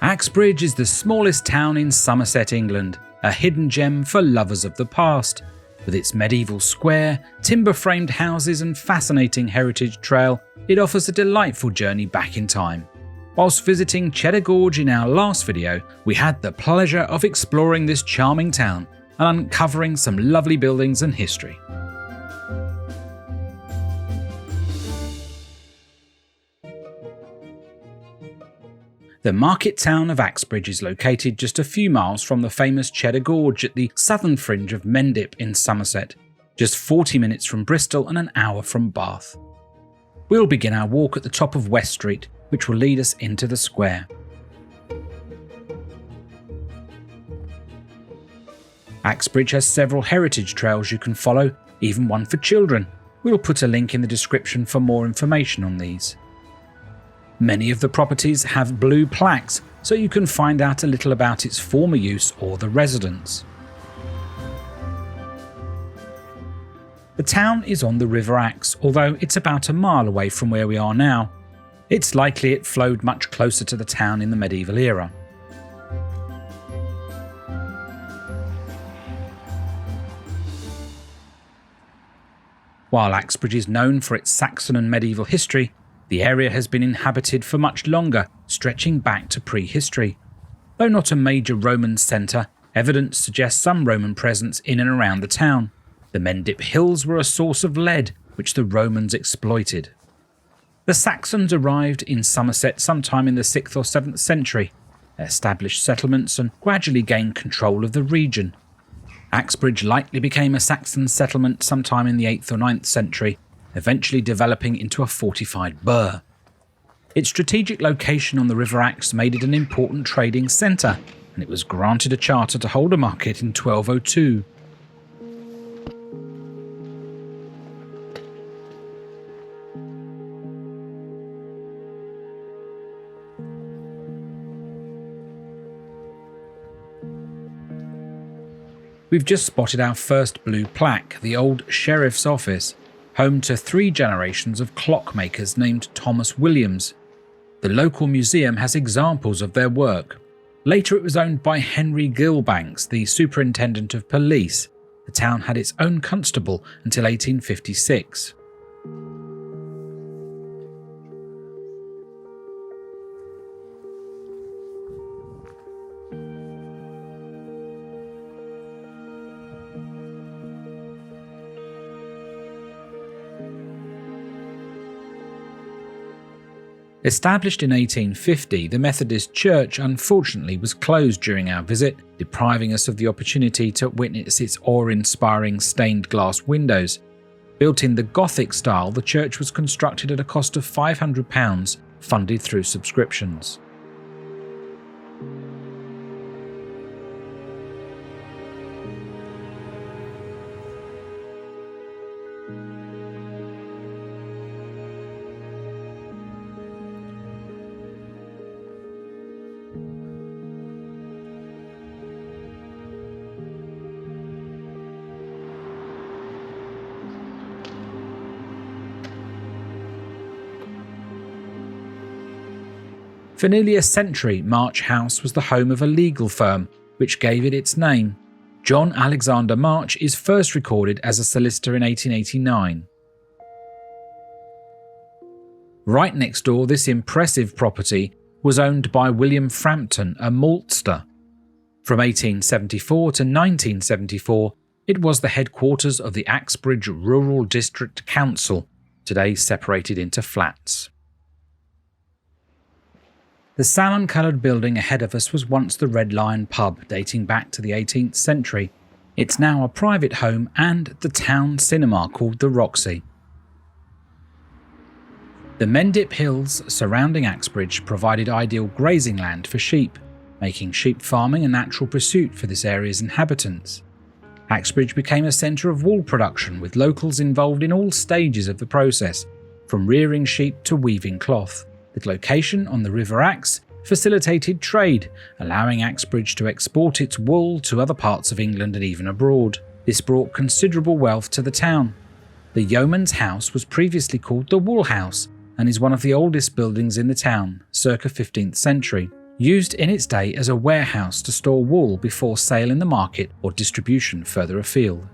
Axbridge is the smallest town in Somerset, England, a hidden gem for lovers of the past. With its medieval square, timber-framed houses and fascinating heritage trail, it offers a delightful journey back in time. Whilst visiting Cheddar Gorge in our last video, we had the pleasure of exploring this charming town and uncovering some lovely buildings and history. The market town of Axbridge is located just a few miles from the famous Cheddar Gorge at the southern fringe of Mendip in Somerset, just 40 minutes from Bristol and an hour from Bath. We'll begin our walk at the top of West Street, which will lead us into the square. Axbridge has several heritage trails you can follow, even one for children. We'll put a link in the description for more information on these. Many of the properties have blue plaques, so you can find out a little about its former use or the residents. The town is on the River Axe, although it's about a mile away from where we are now. It's likely it flowed much closer to the town in the medieval era. While Axbridge is known for its Saxon and medieval history, the area has been inhabited for much longer, stretching back to prehistory. Though not a major Roman centre, evidence suggests some Roman presence in and around the town. The Mendip Hills were a source of lead, which the Romans exploited. The Saxons arrived in Somerset sometime in the 6th or 7th century, established settlements and gradually gained control of the region. Axbridge likely became a Saxon settlement sometime in the 8th or 9th century, eventually developing into a fortified burh. Its strategic location on the River Axe made it an important trading centre, and it was granted a charter to hold a market in 1202. We've just spotted our first blue plaque, the old Sheriff's Office, home to 3 generations of clockmakers named Thomas Williams. The local museum has examples of their work. Later it was owned by Henry Gilbanks, the Superintendent of Police. The town had its own constable until 1856. Established in 1850, the Methodist Church unfortunately was closed during our visit, depriving us of the opportunity to witness its awe-inspiring stained glass windows. Built in the Gothic style, the church was constructed at a cost of £500, funded through subscriptions. For nearly a century, March House was the home of a legal firm, which gave it its name. John Alexander March is first recorded as a solicitor in 1889. Right next door, this impressive property was owned by William Frampton, a maltster. From 1874 to 1974, it was the headquarters of the Axbridge Rural District Council, today separated into flats. The salmon-coloured building ahead of us was once the Red Lion pub, dating back to the 18th century. It's now a private home and the town cinema called the Roxy. The Mendip Hills surrounding Axbridge provided ideal grazing land for sheep, making sheep farming a natural pursuit for this area's inhabitants. Axbridge became a centre of wool production, with locals involved in all stages of the process, from rearing sheep to weaving cloth. The location on the River Axe facilitated trade, allowing Axbridge to export its wool to other parts of England and even abroad. This brought considerable wealth to the town. The Yeoman's House was previously called the Wool House and is one of the oldest buildings in the town, circa 15th century. used in its day as a warehouse to store wool before sale in the market or distribution further afield.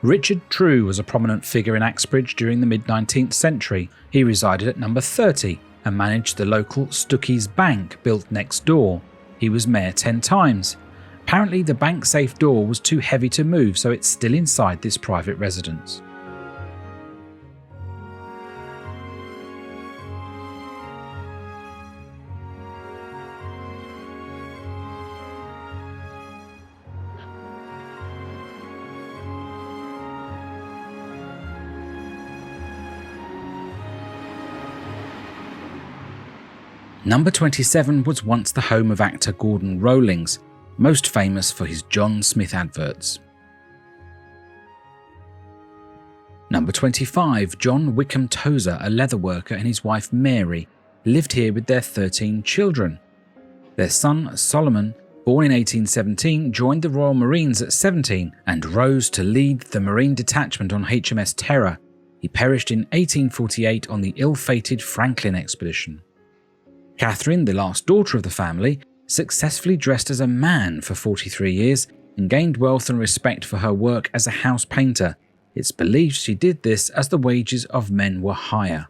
Richard True was a prominent figure in Axbridge during the mid-19th century. He resided at number 30 and managed the local Stuckey's Bank built next door. He was mayor 10 times. Apparently the bank safe door was too heavy to move, so it's still inside this private residence. Number 27 was once the home of actor Gordon Rowlings, most famous for his John Smith adverts. Number 25, John Wickham Tozer, a leatherworker, and his wife Mary lived here with their 13 children. Their son Solomon, born in 1817, joined the Royal Marines at 17 and rose to lead the Marine detachment on HMS Terror. He perished in 1848 on the ill-fated Franklin expedition. Catherine, the last daughter of the family, successfully dressed as a man for 43 years and gained wealth and respect for her work as a house painter. It's believed she did this as the wages of men were higher.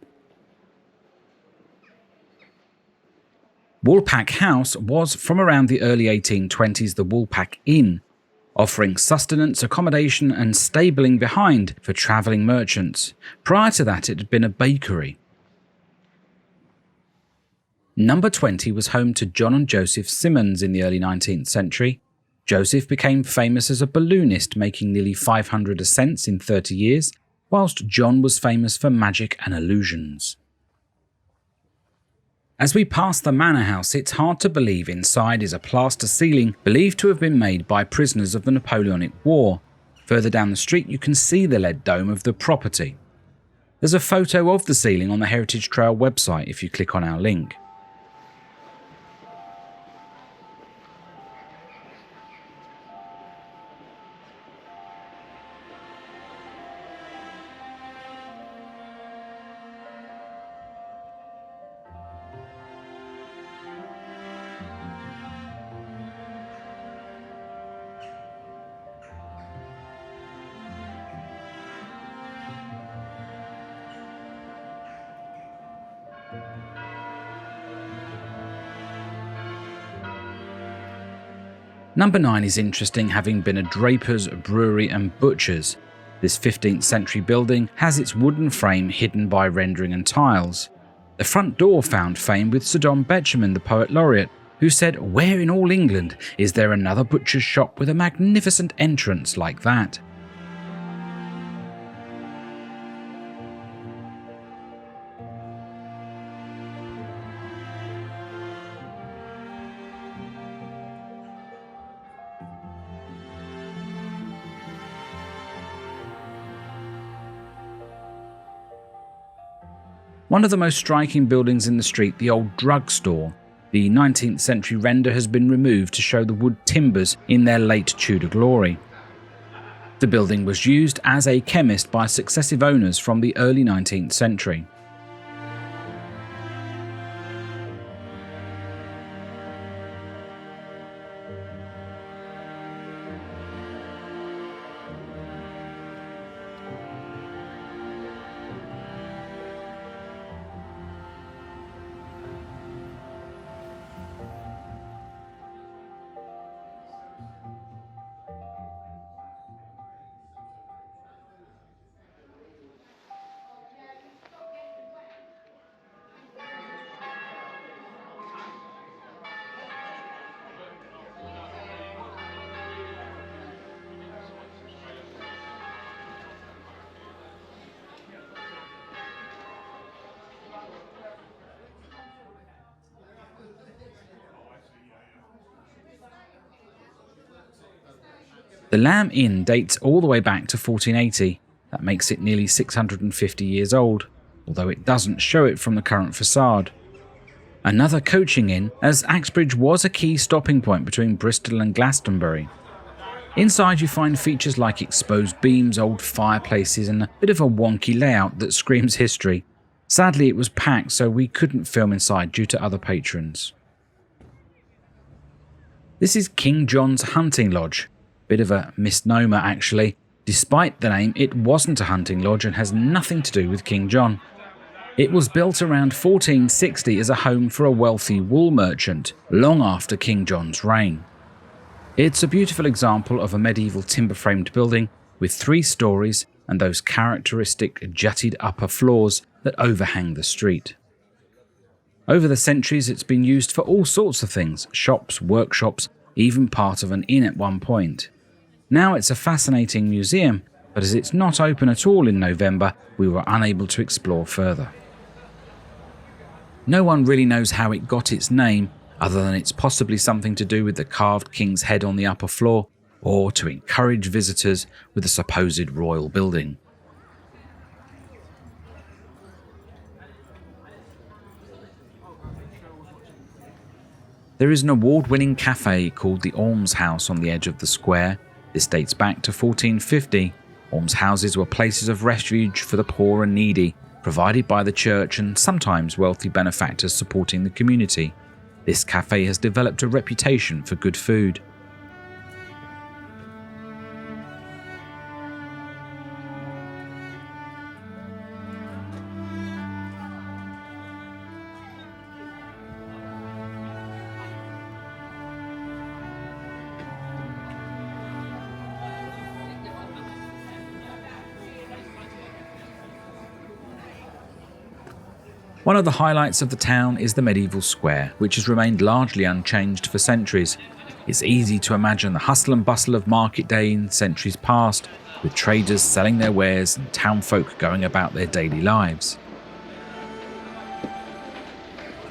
Woolpack House was, from around the early 1820s, the Woolpack Inn, offering sustenance, accommodation and stabling behind for travelling merchants. Prior to that, it had been a bakery. Number 20 was home to John and Joseph Simmons in the early 19th century. Joseph became famous as a balloonist, making nearly 500 ascents in 30 years, whilst John was famous for magic and illusions. As we pass the manor house, it's hard to believe inside is a plaster ceiling believed to have been made by prisoners of the Napoleonic War. Further down the street you can see the lead dome of the property. There's a photo of the ceiling on the Heritage Trail website if you click on our link. Number 9 is interesting, having been a draper's, brewery and butcher's. This 15th century building has its wooden frame hidden by rendering and tiles. The front door found fame with Sir John Betjeman, the poet laureate, who said, "Where in all England is there another butcher's shop with a magnificent entrance like that?" One of the most striking buildings in the street, the old drugstore. The 19th century render has been removed to show the wood timbers in their late Tudor glory. The building was used as a chemist by successive owners from the early 19th century. The Lamb Inn dates all the way back to 1480. That makes it nearly 650 years old, although it doesn't show it from the current facade. Another coaching inn, as Axbridge was a key stopping point between Bristol and Glastonbury. Inside you find features like exposed beams, old fireplaces and a bit of a wonky layout that screams history. Sadly it was packed, so we couldn't film inside due to other patrons. This is King John's Hunting Lodge. Bit of a misnomer actually. Despite the name, it wasn't a hunting lodge and has nothing to do with King John. It was built around 1460 as a home for a wealthy wool merchant, long after King John's reign. It's a beautiful example of a medieval timber-framed building with 3 stories and those characteristic jutted upper floors that overhang the street. Over the centuries it's been used for all sorts of things, shops, workshops, even part of an inn at one point. Now it's a fascinating museum, but as it's not open at all in November, we were unable to explore further. No one really knows how it got its name, other than it's possibly something to do with the carved king's head on the upper floor, or to encourage visitors with the supposed royal building. There is an award-winning cafe called the Almshouse on the edge of the square. This dates back to 1450. Almshouses were places of refuge for the poor and needy, provided by the church and sometimes wealthy benefactors supporting the community. This cafe has developed a reputation for good food. One of the highlights of the town is the medieval square, which has remained largely unchanged for centuries. It's easy to imagine the hustle and bustle of market day in centuries past, with traders selling their wares and townfolk going about their daily lives.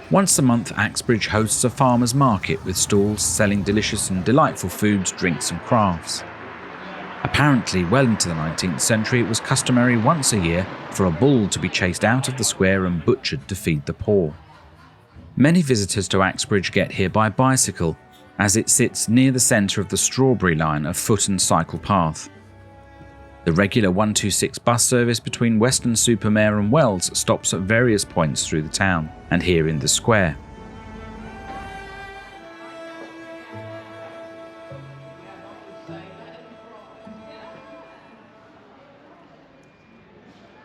Once a month, Axbridge hosts a farmers' market with stalls selling delicious and delightful foods, drinks and crafts. Apparently, well into the 19th century, it was customary once a year for a bull to be chased out of the square and butchered to feed the poor. Many visitors to Axbridge get here by bicycle, as it sits near the centre of the Strawberry Line, a foot and cycle path. The regular 126 bus service between Weston-super-Mare and Wells stops at various points through the town, and here in the square.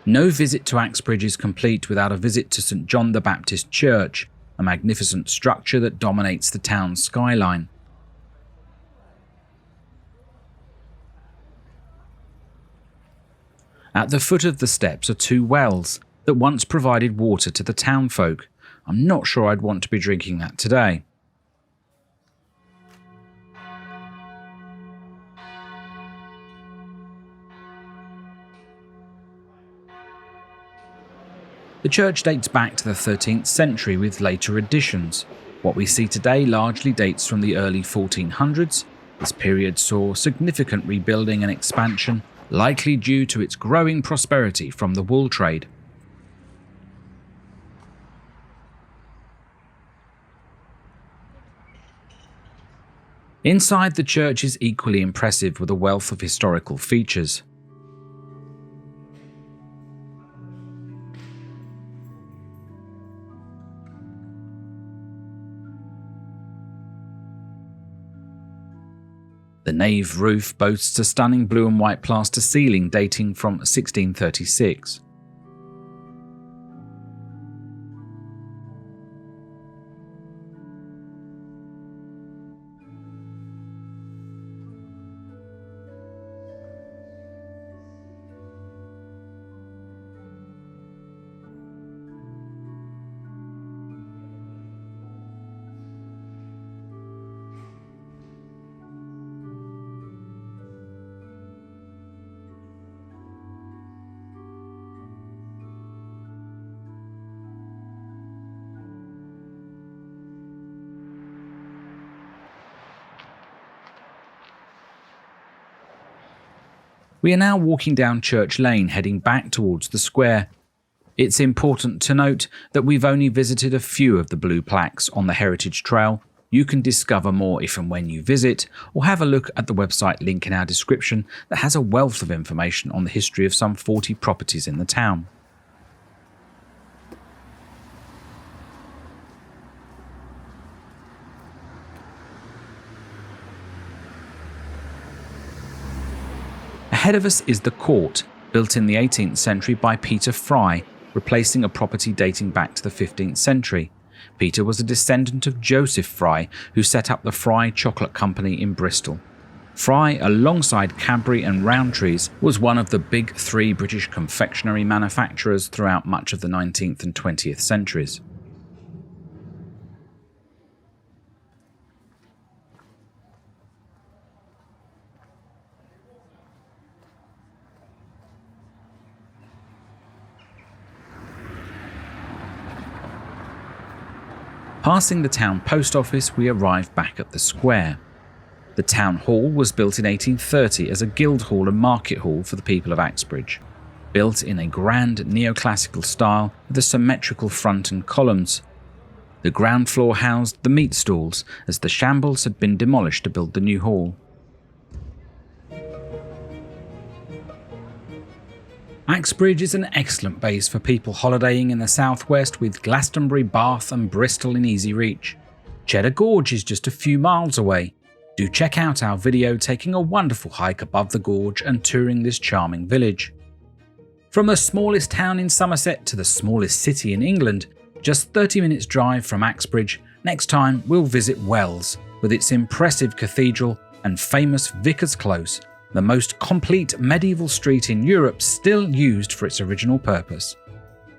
No visit to Axbridge is complete without a visit to St John the Baptist Church, a magnificent structure that dominates the town's skyline. At the foot of the steps are 2 wells that once provided water to the townfolk. I'm not sure I'd want to be drinking that today. The church dates back to the 13th century with later additions. What we see today largely dates from the early 1400s. This period saw significant rebuilding and expansion, likely due to its growing prosperity from the wool trade. Inside the church is equally impressive with a wealth of historical features. The nave roof boasts a stunning blue and white plaster ceiling dating from 1636. We are now walking down Church Lane heading back towards the square. It's important to note that we've only visited a few of the blue plaques on the heritage trail, You can discover more if and when you visit, or have a look at the website link in our description that has a wealth of information on the history of some 40 properties in the town. Ahead of us is the court, built in the 18th century by Peter Fry, replacing a property dating back to the 15th century. Peter was a descendant of Joseph Fry, who set up the Fry Chocolate Company in Bristol. Fry, alongside Cadbury and Rowntree's, was one of the big three British confectionery manufacturers throughout much of the 19th and 20th centuries. Passing the town post office, we arrive back at the square. The town hall was built in 1830 as a guild hall and market hall for the people of Axbridge. Built in a grand neoclassical style with a symmetrical front and columns. The ground floor housed the meat stalls, as the shambles had been demolished to build the new hall. Axbridge is an excellent base for people holidaying in the southwest, with Glastonbury, Bath and Bristol in easy reach. Cheddar Gorge is just a few miles away. Do check out our video taking a wonderful hike above the gorge and touring this charming village. From the smallest town in Somerset to the smallest city in England, just 30 minutes drive from Axbridge, next time we'll visit Wells, with its impressive cathedral and famous Vicar's Close, the most complete medieval street in Europe still used for its original purpose.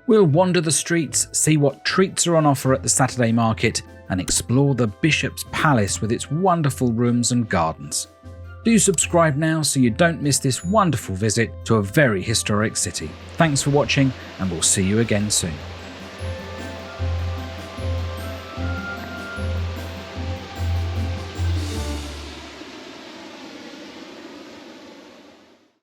We'll wander the streets, see what treats are on offer at the Saturday market, and explore the Bishop's Palace with its wonderful rooms and gardens. Do subscribe now so you don't miss this wonderful visit to a very historic city. Thanks for watching, and we'll see you again soon.